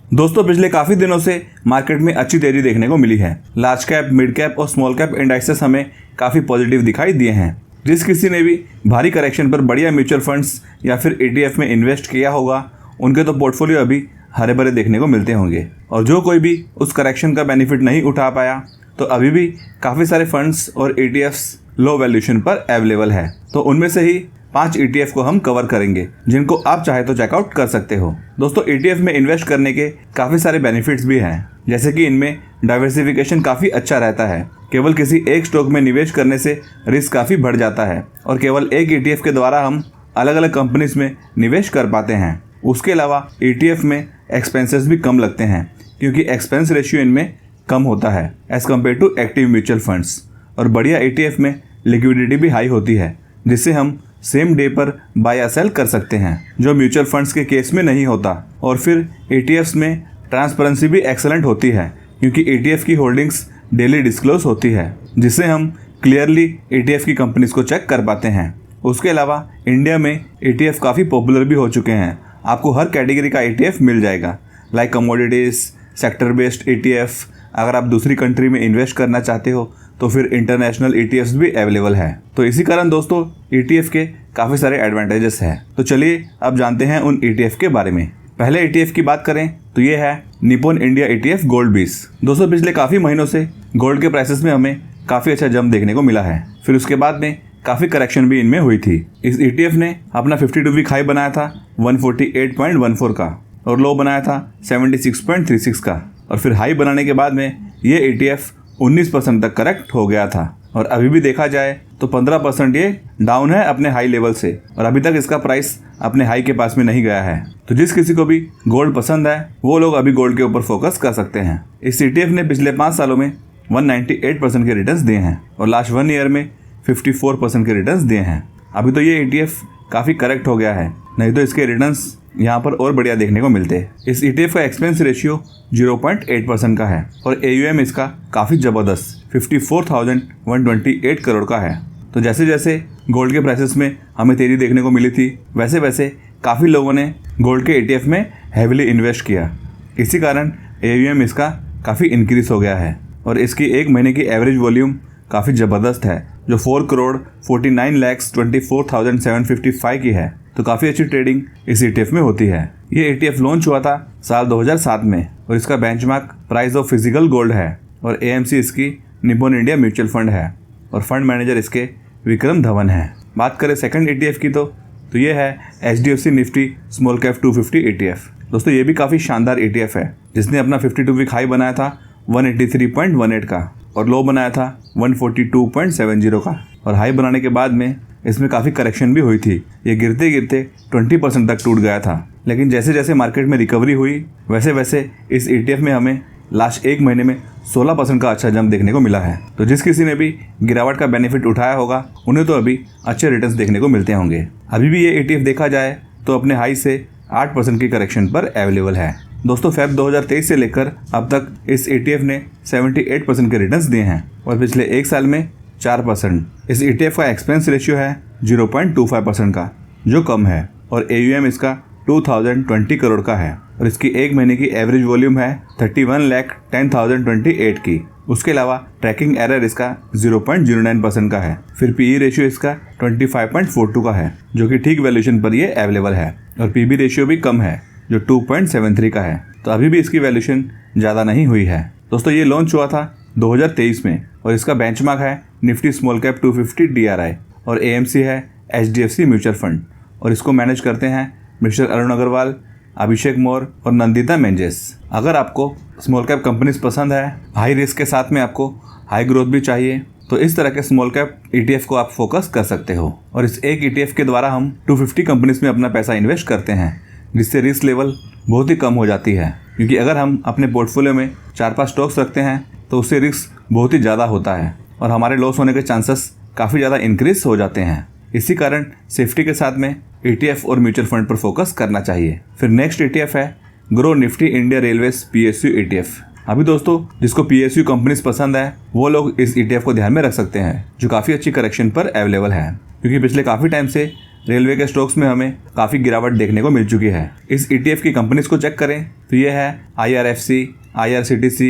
दोस्तों पिछले काफी दिनों से मार्केट में अच्छी तेजी देखने को मिली है। लार्ज कैप, मिड कैप और स्मॉल कैप इंडाइसेस हमें काफी पॉजिटिव दिखाई दिए हैं। जिस किसी ने भी भारी करेक्शन पर बढ़िया म्यूचुअल फंड्स या फिर ETF में इन्वेस्ट किया होगा, उनके तो पोर्टफोलियो अभी हरे भरे देखने को मिलते होंगे। और जो कोई भी उस करेक्शन का बेनिफिट नहीं उठा पाया, तो अभी भी काफ़ी सारे फंड्स और ETFs लो वैल्यूएशन पर अवेलेबल है। तो उनमें से ही 5 ETF को हम कवर करेंगे, जिनको आप चाहे तो चेकआउट कर सकते हो। दोस्तों ETF में इन्वेस्ट करने के काफ़ी सारे बेनिफिट्स भी हैं, जैसे कि इनमें डाइवर्सिफिकेशन काफ़ी अच्छा रहता है। केवल किसी एक स्टॉक में निवेश करने से रिस्क काफ़ी बढ़ जाता है और केवल एक ETF के द्वारा हम अलग अलग कंपनीज में निवेश कर पाते हैं। उसके अलावा ETF में एक्सपेंसेस भी कम लगते हैं, क्योंकि एक्सपेंस रेशियो इनमें कम होता है as compare to active mutual funds. और बढ़िया ETF में लिक्विडिटी भी हाई होती है, जिससे हम सेम डे पर बाय या सेल कर सकते हैं, जो म्यूचुअल फंड्स के केस में नहीं होता। और फिर ETFs में ट्रांसपेरेंसी भी एक्सेलेंट होती है, क्योंकि ETF की होल्डिंग्स डेली डिस्क्लोज होती है, जिससे हम क्लियरली ETF की कंपनीज को चेक कर पाते हैं। उसके अलावा इंडिया में ETF काफ़ी पॉपुलर भी हो चुके हैं। आपको हर कैटेगरी का ETF मिल जाएगा, like commodities, sector based ETF। अगर आप दूसरी कंट्री में इन्वेस्ट करना चाहते हो तो फिर इंटरनेशनल ETFs भी अवेलेबल है। तो इसी कारण दोस्तों ETF के काफ़ी सारे एडवांटेजेस हैं। तो चलिए अब जानते हैं उन ETF के बारे में। पहले ETF की बात करें तो ये है निप्पॉन इंडिया ETF गोल्ड 20। दोस्तों पिछले काफ़ी महीनों से गोल्ड के प्राइसेस में हमें काफ़ी अच्छा जंप देखने को मिला है। फिर उसके बाद में काफ़ी करेक्शन भी इनमें हुई थी। इस ETF ने अपना 52 वीक हाई बनाया था 148.14 का और लो बनाया था 76.36 का। और फिर हाई बनाने के बाद में ये ETF 19% तक करेक्ट हो गया था। और अभी भी देखा जाए तो 15% ये डाउन है अपने हाई लेवल से, और अभी तक इसका प्राइस अपने हाई के पास में नहीं गया है। तो जिस किसी को भी गोल्ड पसंद है, वो लोग अभी गोल्ड के ऊपर फोकस कर सकते हैं। इस ETF ने पिछले 5 सालों में 198% के रिटर्न्स दिए हैं और लास्ट 1 ईयर में 54% के रिटर्न्स दिए हैं। अभी तो ये ETF काफ़ी करेक्ट हो गया है, नहीं तो इसके रिटर्न्स यहाँ पर और बढ़िया देखने को मिलते हैं। इस ETF का एक्सपेंस रेशियो 0.8% का है और AUM इसका काफ़ी ज़बरदस्त 54,128 करोड़ का है। तो जैसे जैसे गोल्ड के प्राइसेस में हमें तेज़ी देखने को मिली थी, वैसे वैसे काफ़ी लोगों ने गोल्ड के ETF में हैविली इन्वेस्ट किया। इसी कारण AUM इसका काफ़ी इंक्रीज हो गया है और इसकी एक महीने की एवरेज वॉल्यूम काफ़ी ज़बरदस्त है, जो 4,49,24,755 की है। तो काफ़ी अच्छी ट्रेडिंग इस ETF में होती है। ये ETF लॉन्च हुआ था साल 2007 में और इसका benchmark price of physical gold है और AMC इसकी निप्पॉन इंडिया म्यूचुअल फंड है और फंड मैनेजर इसके विक्रम धवन है। बात करें सेकंड ETF की तो ये है HDFC Nifty small cap 250 ETF। दोस्तों ये भी काफ़ी शानदार ETF है, जिसने अपना 52 वीक हाई बनाया था 183.18 का और लो बनाया था 142.70 का। और हाई बनाने के बाद में इसमें काफ़ी करेक्शन भी हुई थी। ये गिरते गिरते 20% तक टूट गया था, लेकिन जैसे जैसे मार्केट में रिकवरी हुई, वैसे वैसे इस ETF में हमें लास्ट एक महीने में 16% का अच्छा जंप देखने को मिला है। तो जिस किसी ने भी गिरावट का बेनिफिट उठाया होगा, उन्हें तो अभी अच्छे रिटर्न्स देखने को मिलते होंगे। अभी भी ये ETF देखा जाए तो अपने हाई से 8% की करेक्शन पर अवेलेबल है। दोस्तों फेब 2023 से लेकर अब तक इस ETF ने 78% के रिटर्न्स दिए हैं और पिछले एक साल में 4%। इस ETF का एक्सपेंस रेशियो है 0.25% का, जो कम है और AUM इसका 2020 करोड़ का है और इसकी एक महीने की एवरेज वॉल्यूम है 31,10,028 की। उसके अलावा ट्रैकिंग एरर इसका 0.09% का है। फिर PE रेशियो इसका 25.42 का है, जो कि ठीक वैल्यूएशन पर ये अवेलेबल है। और PB रेशियो भी कम है, जो 2.73 का है। तो अभी भी इसकी वैल्यूएशन ज़्यादा नहीं हुई है। दोस्तों ये लॉन्च हुआ था 2023 में और इसका बेंचमार्क है निफ्टी स्मॉल कैप 250 DRI और AMC है HDFC म्यूचुअल फंड और इसको मैनेज करते हैं मिस्टर अरुण अग्रवाल, अभिषेक मौर्य और नंदिता मेंजेस। अगर आपको स्मॉल कैप कंपनीज पसंद है, हाई रिस्क के साथ में आपको हाई ग्रोथ भी चाहिए, तो इस तरह के स्मॉल कैप ETF को आप फोकस कर सकते हो। और इस एक ETF के द्वारा हम 250 कंपनीज में अपना पैसा इन्वेस्ट करते हैं, जिससे रिस्क लेवल बहुत ही कम हो जाती है। क्योंकि अगर हम अपने पोर्टफोलियो में 4-5 स्टॉक्स रखते हैं तो उससे रिस्क बहुत ही ज़्यादा होता है और हमारे लॉस होने के चांसेस काफ़ी ज़्यादा इंक्रीज हो जाते हैं। इसी कारण सेफ्टी के साथ में ETF और म्यूचुअल फंड पर फोकस करना चाहिए। फिर नेक्स्ट ETF है grow Nifty India railways PSU ETF। अभी दोस्तों जिसको PSU कंपनीज पसंद है, वो लोग इस ETF को ध्यान में रख सकते हैं, जो काफ़ी अच्छी करेक्शन पर अवेलेबल है। क्योंकि पिछले काफ़ी टाइम से रेलवे के स्टॉक्स में हमें काफ़ी गिरावट देखने को मिल चुकी है। इस ETF की कंपनीज को चेक करें तो ये है IRFC, IRCTC,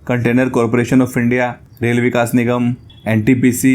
container corporation of India, Rail Vikas Nigam, NTPC,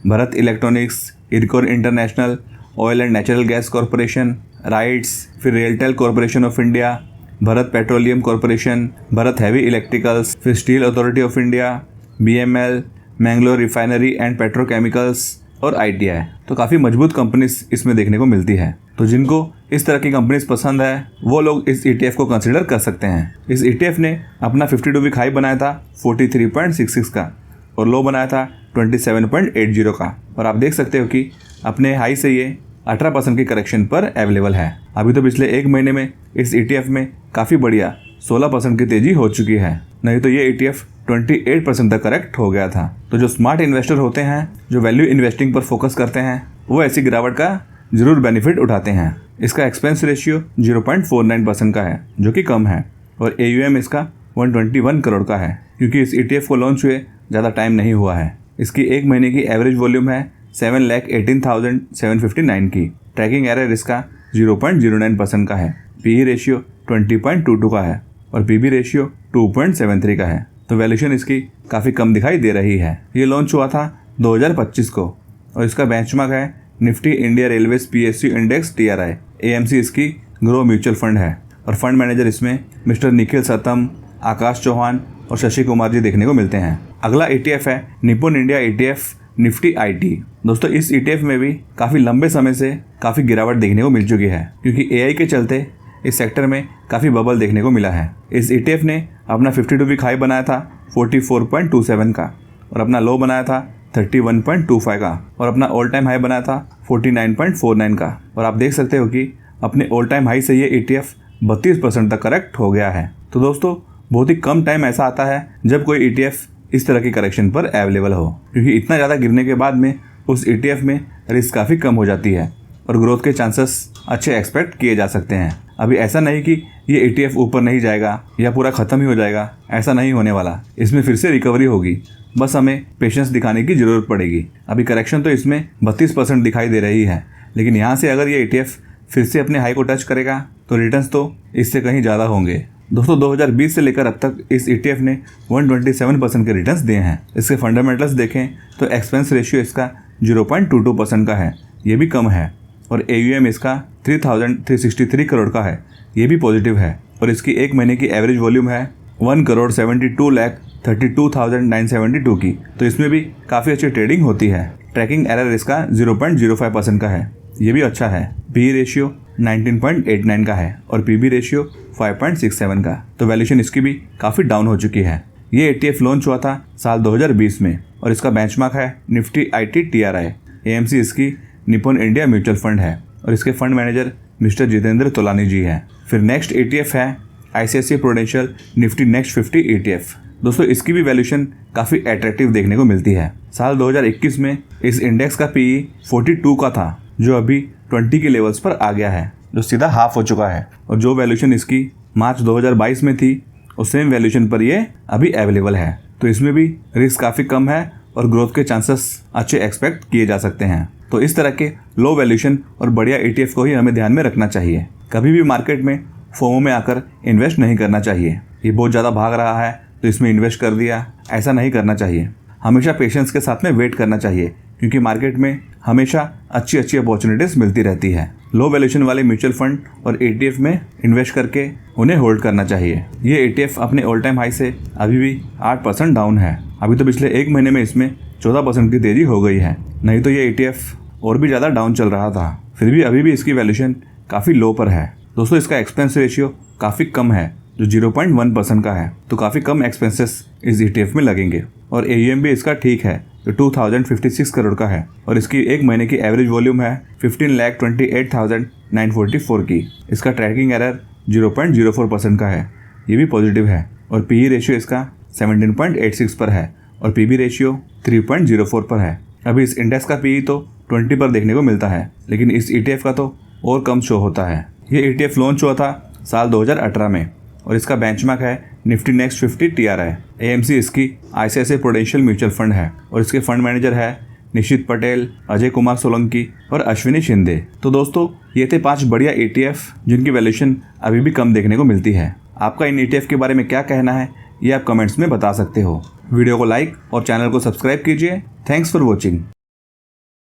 Bharat electronics, Ircon international, oil and natural gas corporation, RITES, फिर RailTel corporation of India, Bharat petroleum corporation, Bharat heavy electricals, फिर steel authority of India, BML, Mangalore refinery and petrochemicals और ITI। तो काफ़ी मजबूत companies इसमें देखने को मिलती है। तो जिनको इस तरह की कंपनीज पसंद है वो लोग इस ETF को कंसिडर कर सकते हैं। इस ETF ने अपना 52 वीक हाई बनाया था 43.66 का और लो बनाया था 27.80 का, और आप देख सकते हो कि अपने हाई से ये 18% की करेक्शन पर अवेलेबल है। अभी तो पिछले एक महीने में इस ETF में काफ़ी बढ़िया 16% की तेजी हो चुकी है, नहीं तो ये ETF 28% तक करेक्ट हो गया था। तो जो स्मार्ट इन्वेस्टर होते हैं, जो वैल्यू इन्वेस्टिंग पर फोकस करते हैं, वो ऐसी गिरावट का जरूर बेनिफिट उठाते हैं। इसका एक्सपेंस रेशियो 0.49% का है, जो कि कम है, और AUM इसका 121 करोड़ का है, क्योंकि इस ETF को लॉन्च हुए ज़्यादा टाइम नहीं हुआ है। इसकी एक महीने की एवरेज वॉल्यूम है 7,18,759 की। ट्रैकिंग एरर इसका 0.09% का है। PE रेशियो 20.22 का है और PB रेशियो 2.73 का है। तो वैल्यूएशन इसकी काफ़ी कम दिखाई दे रही है। ये लॉन्च हुआ था 2025 को और इसका बेंचमार्क है Nifty India railways PSU index TRI। AMC इसकी ग्रो म्यूचुअल फंड है और फंड मैनेजर इसमें मिस्टर निखिल सतम, आकाश चौहान और शशि कुमार जी देखने को मिलते हैं। अगला ETF है निपुन इंडिया ETF निफ्टी IT। दोस्तों इस ETF में भी काफ़ी लंबे समय से काफ़ी गिरावट देखने को मिल चुकी है, क्योंकि AI के चलते इस सेक्टर में काफ़ी बबल देखने को मिला है। इस ETF ने अपना 52 वीक हाई बनाया था 44.27 का और अपना लो बनाया था 31.25 का और अपना ऑल टाइम हाई बनाया था 49.49 का, और आप देख सकते हो कि अपने ऑल टाइम हाई से ये ETF 32% तक करेक्ट हो गया है। तो दोस्तों बहुत ही कम टाइम ऐसा आता है जब कोई ETF इस तरह की करेक्शन पर अवेलेबल हो, क्योंकि इतना ज़्यादा गिरने के बाद में उस ETF में रिस्क काफ़ी कम हो जाती है और ग्रोथ के चांसेस अच्छे एक्सपेक्ट किए जा सकते हैं। अभी ऐसा नहीं कि ये ETF ऊपर नहीं जाएगा या पूरा ख़त्म ही हो जाएगा, ऐसा नहीं होने वाला। इसमें फिर से रिकवरी होगी, बस हमें पेशेंस दिखाने की ज़रूरत पड़ेगी। अभी करेक्शन तो इसमें 32% दिखाई दे रही है, लेकिन यहाँ से अगर ये ETF फिर से अपने हाई को टच करेगा तो रिटर्न्स तो इससे कहीं ज़्यादा होंगे। दोस्तों 2020 से लेकर अब तक इस ETF ने 127% के रिटर्न्स दिए हैं। इसके फंडामेंटल्स देखें तो एक्सपेंस रेशियो इसका 0.22% का है, ये भी कम है, और AUM इसका 3,363 करोड़ का है, ये भी पॉजिटिव है, और इसकी एक महीने की एवरेज वॉल्यूम है 1,72,32,972 की। तो इसमें भी काफ़ी अच्छी ट्रेडिंग होती है। ट्रैकिंग एरर इसका 0.05% का है, ये भी अच्छा है। PE रेशियो 19.89 का है और PB रेशियो 5.67 का। तो वैल्यूएशन इसकी भी काफ़ी डाउन हो चुकी है। ये ETF लॉन्च हुआ था साल 2020 में और इसका बेंचमार्क है निफ्टी IT TRI। AMC इसकी निपुन इंडिया म्यूचुअल फंड है और इसके fund manager mister Jitendra Tolani ji हैं। फिर नेक्स्ट ETF है ICICI Prudential Nifty next 50 ETF। दोस्तों इसकी भी वैल्यूएशन काफ़ी अट्रैक्टिव देखने को मिलती है। साल 2021 में इस इंडेक्स का PE 42 का था, जो अभी 20 के लेवल्स पर आ गया है, जो सीधा हाफ हो चुका है, और जो वैल्यूएशन इसकी मार्च 2022 में थी उस सेम वैल्यूएशन पर ये अभी अवेलेबल है। तो इसमें भी रिस्क काफ़ी कम है और ग्रोथ के चांसेस अच्छे एक्सपेक्ट किए जा सकते हैं। तो इस तरह के लो वैल्यूएशन और बढ़िया ETF को ही हमें ध्यान में रखना चाहिए। कभी भी मार्केट में फोमो में आकर इन्वेस्ट नहीं करना चाहिए। ये बहुत ज़्यादा भाग रहा है तो इसमें इन्वेस्ट कर दिया, ऐसा नहीं करना चाहिए। हमेशा पेशेंस के साथ में वेट करना चाहिए, क्योंकि मार्केट में हमेशा अच्छी अच्छी अपॉर्चुनिटीज़ मिलती रहती है। लो वैल्यूएशन वाले म्यूचुअल फंड और ETF में इन्वेस्ट करके उन्हें होल्ड करना चाहिए। ये ETF अपने ऑल टाइम हाई से अभी भी 8% डाउन है। अभी तो पिछले एक महीने में इसमें 14% की तेज़ी हो गई है, नहीं तो ये ETF और भी ज़्यादा डाउन चल रहा था। फिर भी अभी भी इसकी वैल्यूएशन काफ़ी लो पर है। दोस्तों इसका एक्सपेंस रेशियो काफ़ी कम है, जो 0.1% का है, तो काफ़ी कम एक्सपेंसेस इस ETF में लगेंगे, और AUM भी इसका ठीक है, जो 2,056 करोड़ का है, और इसकी एक महीने की एवरेज वॉल्यूम है 15,28,944 की। इसका ट्रैकिंग एरर 0.04% का है, ये भी पॉजिटिव है, और PE रेशियो इसका 17.86 पर है और PB रेशियो 3.04 पर है। अभी इस इंडेक्स का PE तो 20 पर देखने को मिलता है, लेकिन इस ETF का तो और कम शो होता है। ये ETF लॉन्च हुआ था साल 2018 में और इसका बेंचमार्क है निफ्टी नेक्स्ट 50 TRI। AMC इसकी ICICI प्रूडेंशियल म्यूचुअल फंड है और इसके फंड मैनेजर है निशित पटेल, अजय कुमार सोलंकी और अश्विनी शिंदे। तो दोस्तों ये थे 5 बढ़िया ETF जिनकी वैल्यूएशन अभी भी कम देखने को मिलती है। आपका इन ETF के बारे में क्या कहना है ये आप कमेंट्स में बता सकते हो। वीडियो को लाइक और चैनल को सब्सक्राइब कीजिए। Thanks for watching.